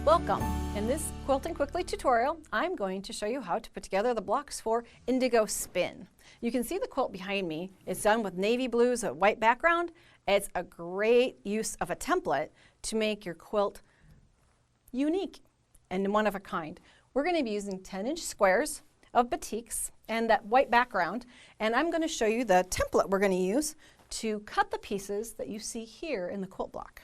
Welcome! In this Quilting Quickly tutorial, I'm going to show you how to put together the blocks for Indigo Spin. You can see the quilt behind me. It's done with navy blues, a white background. It's a great use of a template to make your quilt unique and one of a kind. We're going to be using 10-inch squares of batiks and that white background, and I'm going to show you the template we're going to use to cut the pieces that you see here in the quilt block.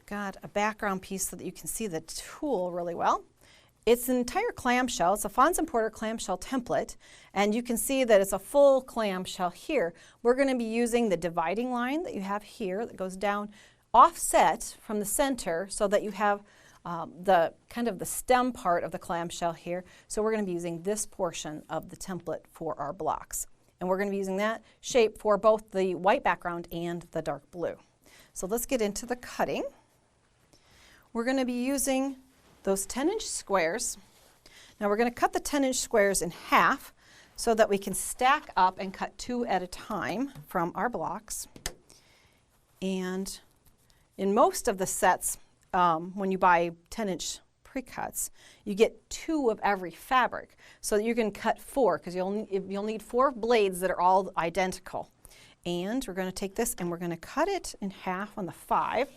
Got a background piece so that you can see the tool really well. It's an entire clamshell. It's a Fons Porter clamshell template, and you can see that it's a full clamshell here. We're going to be using the dividing line that you have here that goes down offset from the center so that you have the kind of the stem part of the clamshell here. So we're going to be using this portion of the template for our blocks. And we're going to be using that shape for both the white background and the dark blue. So let's get into the cutting. We're going to be using those 10-inch squares. Now we're going to cut the 10-inch squares in half so that we can stack up and cut 2 at a time from our blocks. And in most of the sets, when you buy 10-inch pre-cuts, you get 2 of every fabric so that you can cut 4 because you'll need 4 blades that are all identical. And we're going to take this and we're going to cut it in half on the 5.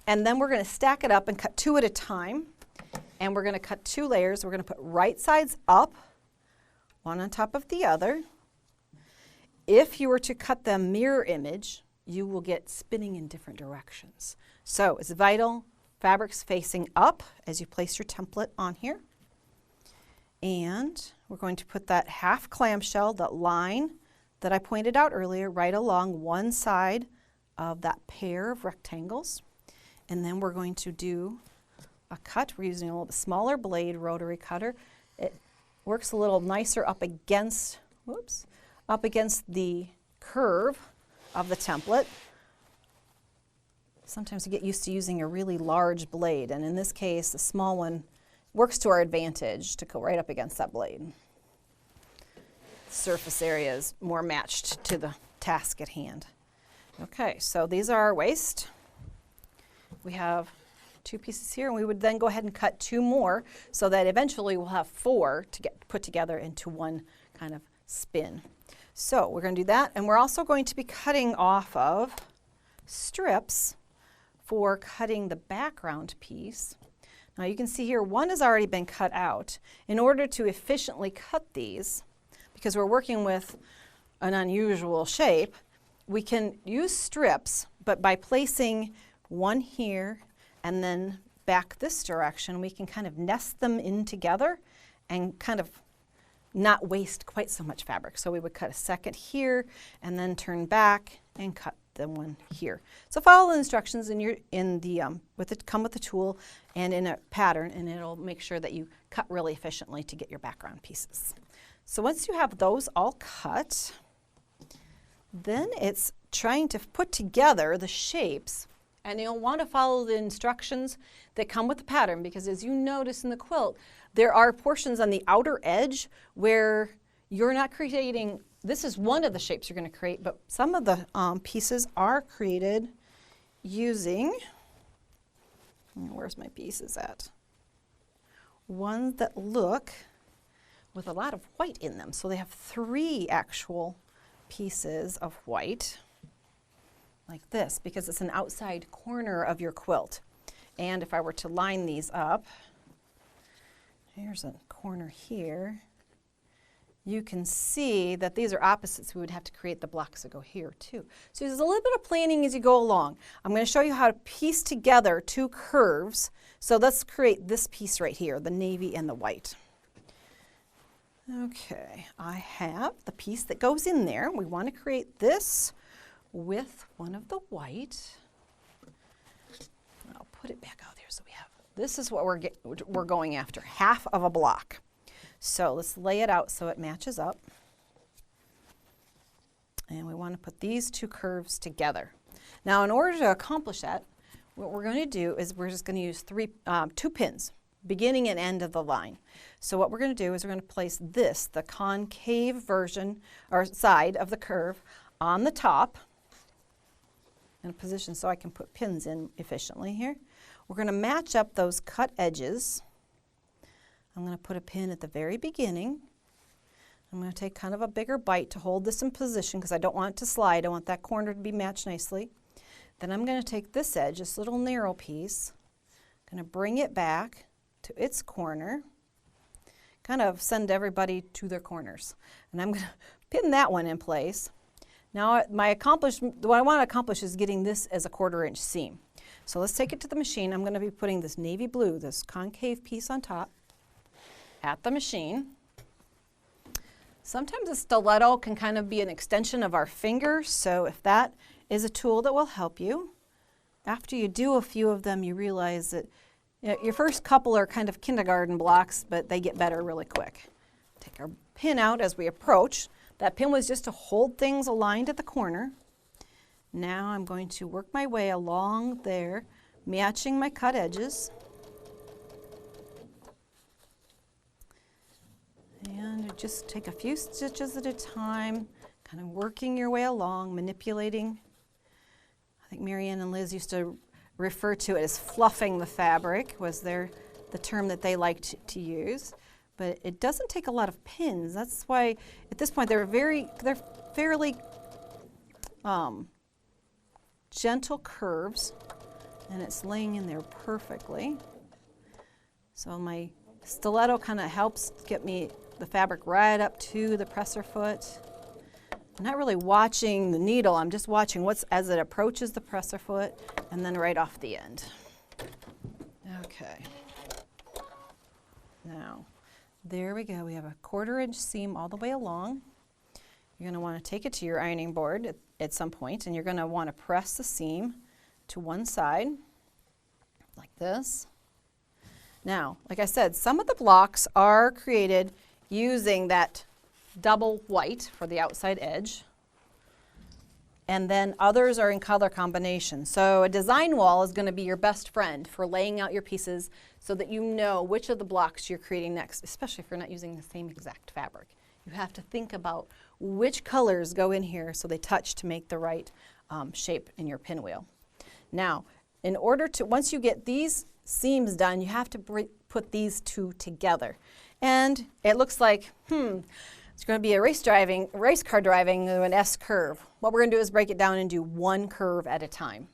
And then we're going to stack it up and cut 2 at a time. And we're going to cut 2 layers. We're going to put right sides up, one on top of the other. If you were to cut them mirror image, you will get spinning in different directions. So it's vital fabrics facing up as you place your template on here. And we're going to put that half clamshell, that line that I pointed out earlier, right along one side of that pair of rectangles. And then we're going to do a cut. We're using a little bit smaller blade rotary cutter. It works a little nicer up against the curve of the template. Sometimes you get used to using a really large blade, and in this case, the small one works to our advantage to go right up against that blade. Surface area is more matched to the task at hand. Okay, so these are our waist. We have 2 pieces here, and we would then go ahead and cut 2 more so that eventually we'll have 4 to get put together into one kind of spin. So we're going to do that, and we're also going to be cutting off of strips for cutting the background piece. Now you can see here one has already been cut out. In order to efficiently cut these, because we're working with an unusual shape, we can use strips, but by placing one here and then back this direction, we can kind of nest them in together and kind of not waste quite so much fabric. So we would cut a second here and then turn back and cut the one here. So follow the instructions come with the tool and in a pattern, and it'll make sure that you cut really efficiently to get your background pieces. So once you have those all cut, then it's trying to put together the shapes. And you'll want to follow the instructions that come with the pattern, because as you notice in the quilt, there are portions on the outer edge where you're not creating, this is one of the shapes you're going to create, but some of the pieces are created using, where's my pieces at? Ones that look with a lot of white in them. So they have 3 actual pieces of white, like this, because it's an outside corner of your quilt. And if I were to line these up, here's a corner here, you can see that these are opposites. We would have to create the blocks that go here too. So there's a little bit of planning as you go along. I'm going to show you how to piece together 2 curves. So let's create this piece right here, the navy and the white. Okay, I have the piece that goes in there. We want to create this with one of the white. I'll put it back out there so we have, this is what we're going after, half of a block. So let's lay it out so it matches up. And we want to put these 2 curves together. Now in order to accomplish that, what we're going to do is we're just going to use 2 pins, beginning and end of the line. So what we're going to do is we're going to place this, the concave version or side of the curve, on the top in a position so I can put pins in efficiently here. we're going to match up those cut edges. I'm going to put a pin at the very beginning. I'm going to take kind of a bigger bite to hold this in position because I don't want it to slide. I want that corner to be matched nicely. Then I'm going to take this edge, this little narrow piece, I'm going to bring it back to its corner, kind of send everybody to their corners. And I'm going to pin that one in place. Now what I want to accomplish is getting this as a 1/4 inch seam. So let's take it to the machine. I'm going to be putting this navy blue, this concave piece on top at the machine. Sometimes a stiletto can kind of be an extension of our finger, so if that is a tool that will help you. After you do a few of them, you realize that your first couple are kind of kindergarten blocks, but they get better really quick. Take our pin out as we approach. That pin was just to hold things aligned at the corner. Now I'm going to work my way along there, matching my cut edges. And just take a few stitches at a time, kind of working your way along, manipulating. I think Marianne and Liz used to refer to it as fluffing the fabric, was the term that they liked to use. But it doesn't take a lot of pins. That's why at this point they're fairly gentle curves, and it's laying in there perfectly. So my stiletto kind of helps get me the fabric right up to the presser foot. I'm not really watching the needle, I'm just watching as it approaches the presser foot and then right off the end. Okay. Now, there we go. We have a 1/4 inch seam all the way along. You're going to want to take it to your ironing board at some point, and you're going to want to press the seam to one side like this. Now, like I said, some of the blocks are created using that double white for the outside edge, and then others are in color combination. So a design wall is going to be your best friend for laying out your pieces so that you know which of the blocks you're creating next, especially if you're not using the same exact fabric. You have to think about which colors go in here so they touch to make the right shape in your pinwheel. Now, in order to, once you get these seams done, you have to put these two together. And it looks like, it's going to be a race car driving an S curve. What we're going to do is break it down and do one curve at a time.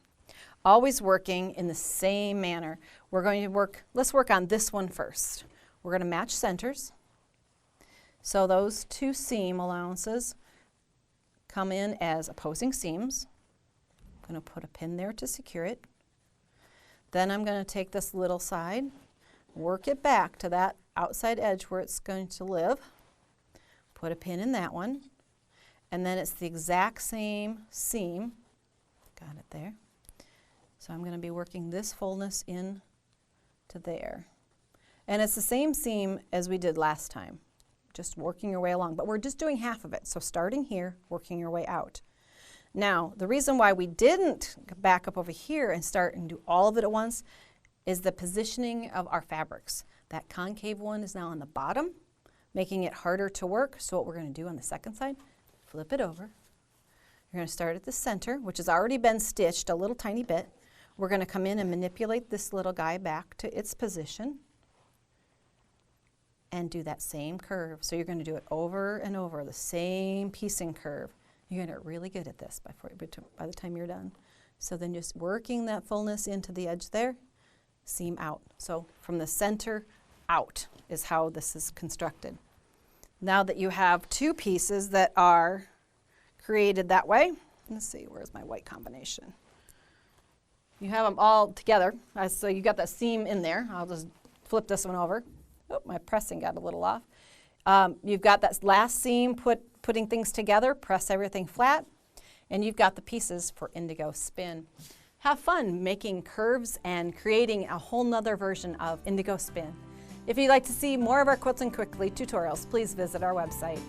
Always working in the same manner. We're going to let's work on this one first. We're going to match centers. So those two seam allowances come in as opposing seams. I'm going to put a pin there to secure it. Then I'm going to take this little side, work it back to that outside edge where it's going to live. Put a pin in that one. And then it's the exact same seam. Got it there. So I'm going to be working this fullness in to there. And it's the same seam as we did last time, just working your way along. But we're just doing half of it. So starting here, working your way out. Now, the reason why we didn't back up over here and start and do all of it at once is the positioning of our fabrics. That concave one is now on the bottom, making it harder to work. So what we're going to do on the second side, flip it over. You're going to start at the center, which has already been stitched a little tiny bit. We're going to come in and manipulate this little guy back to its position and do that same curve. So you're going to do it over and over, the same piecing curve. You're going to get really good at this by the time you're done. So then just working that fullness into the edge there, seam out. So from the center out is how this is constructed. Now that you have two pieces that are created that way, let's see, where's my white combination? You have them all together, so you got that seam in there. I'll just flip this one over. Oh, my pressing got a little off. You've got that last seam putting things together, press everything flat, and you've got the pieces for Indigo Spin. Have fun making curves and creating a whole nother version of Indigo Spin. If you'd like to see more of our Quilting Quickly tutorials, please visit our website.